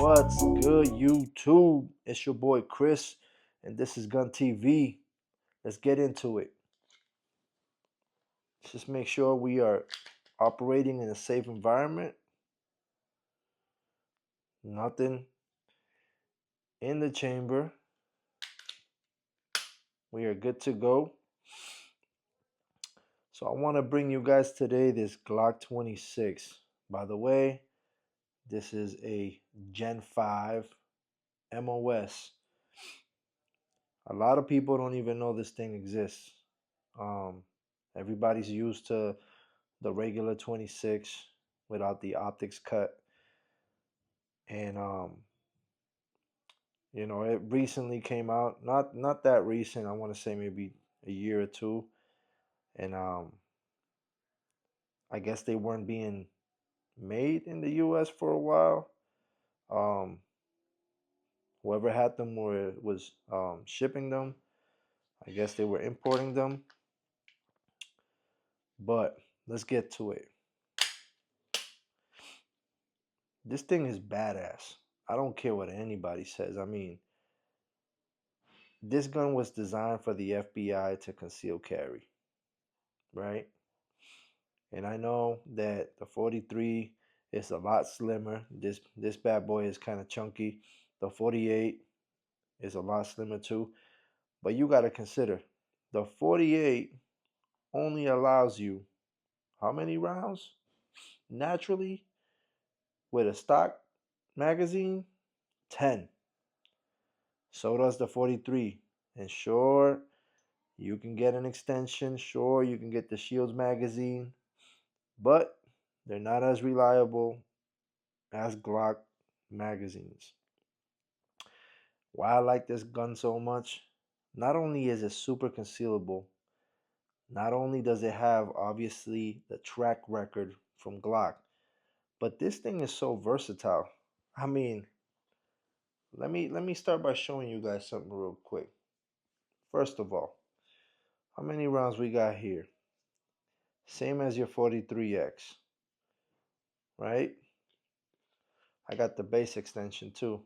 What's good, YouTube? It's your boy Chris, and this is Gun TV. Let's get into it. Just make sure we are operating in a safe environment. Nothing in the chamber. We are good to go. So I want to bring you guys today this Glock 26. By the way, this is a Gen 5 MOS. A lot of people don't even know this thing exists. Um, Everybody's used to the regular 26 without the optics cut, and it recently came out. Not that recent. I want to say maybe a year or two, and I guess they weren't being made in the U.S. for a while. Um, Whoever had them or was shipping them, I guess they were importing them. But let's get to it. This thing is badass. I don't care what anybody says. I mean, this gun was designed for the FBI to conceal carry, right? And I know that the 43 is a lot slimmer. This bad boy is kind of chunky. The 48 is a lot slimmer too. But you got to consider the 48 only allows you how many rounds? Naturally, with a stock magazine, 10. So does the 43. And sure, you can get an extension. Sure, you can get the Shields magazine. But they're not as reliable as Glock magazines. Why I like this gun so much, not only is it super concealable, not only does it have obviously the track record from Glock, but this thing is so versatile. I mean, let me start by showing you guys something real quick. First of all, how many rounds we got here? Same as your 43X, right? I got the base extension too.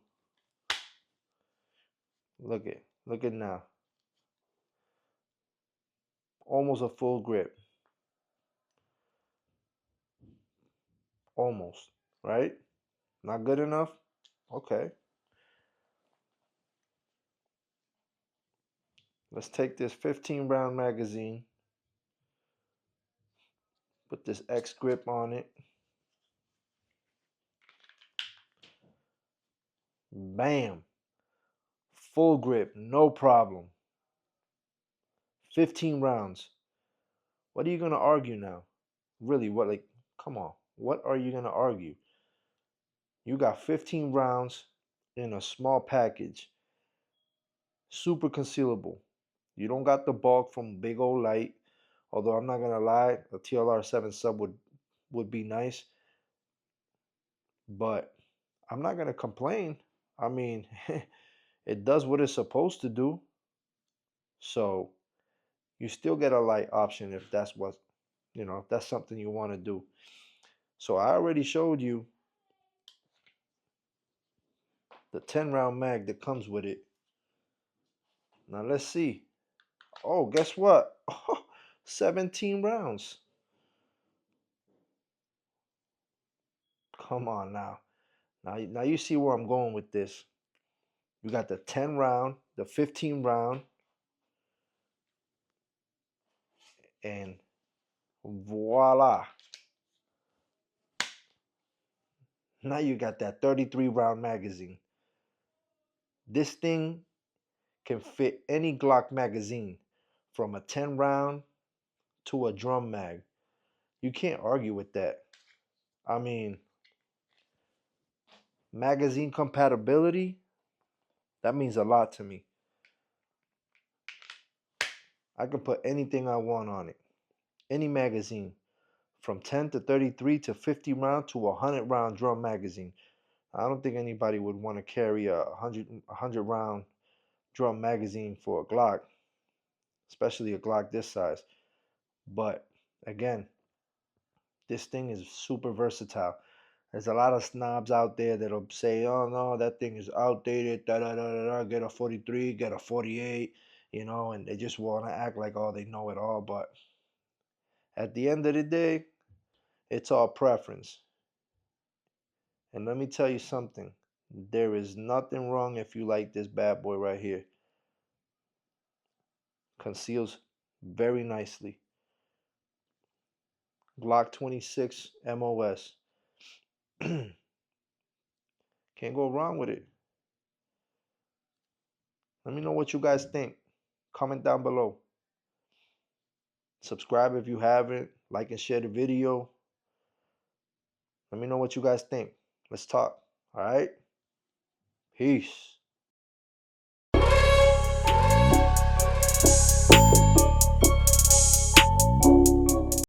Look at now. Almost a full grip. Almost, right? Not good enough? Okay. Let's take this 15 round magazine, put this X grip on it. Bam. Full grip, no problem. 15 rounds. What are you going to argue now? Really, what, like, come on. What are you going to argue? You got 15 rounds in a small package. Super concealable. You don't got the bulk from big old light. Although I'm not gonna lie, a TLR 7 sub would be nice, but I'm not gonna complain. I mean, it does what it's supposed to do. So you still get a light option if that's what if that's something you want to do. So I already showed you the 10 round mag that comes with it. Now let's see. Oh, guess what? 17 rounds. Come on now. Now you see where I'm going with this. You got the 10 round, the 15 round, and voila. Now you got that 33 round magazine. This thing can fit any Glock magazine from a 10 round to a drum mag. You can't argue with that. I mean, magazine compatibility, that means a lot to me. I can put anything I want on it. Any magazine from 10 to 33 to 50 round to a 100 round drum magazine. I don't think anybody would want to carry a 100 round drum magazine for a Glock, especially a Glock this size. But again, this thing is super versatile. There's a lot of snobs out there that'll say, "Oh no, that thing is outdated. Da da da da da. Get a 43, get a 48." And they just want to act like, oh, they know it all. But at the end of the day, it's all preference. And let me tell you something. There is nothing wrong if you like this bad boy right here. Conceals very nicely. Glock 26 MOS. Can't go wrong with it. Let me know what you guys think. Comment down below. Subscribe if you haven't. Like and share the video. Let me know what you guys think. Let's talk. All right? Peace.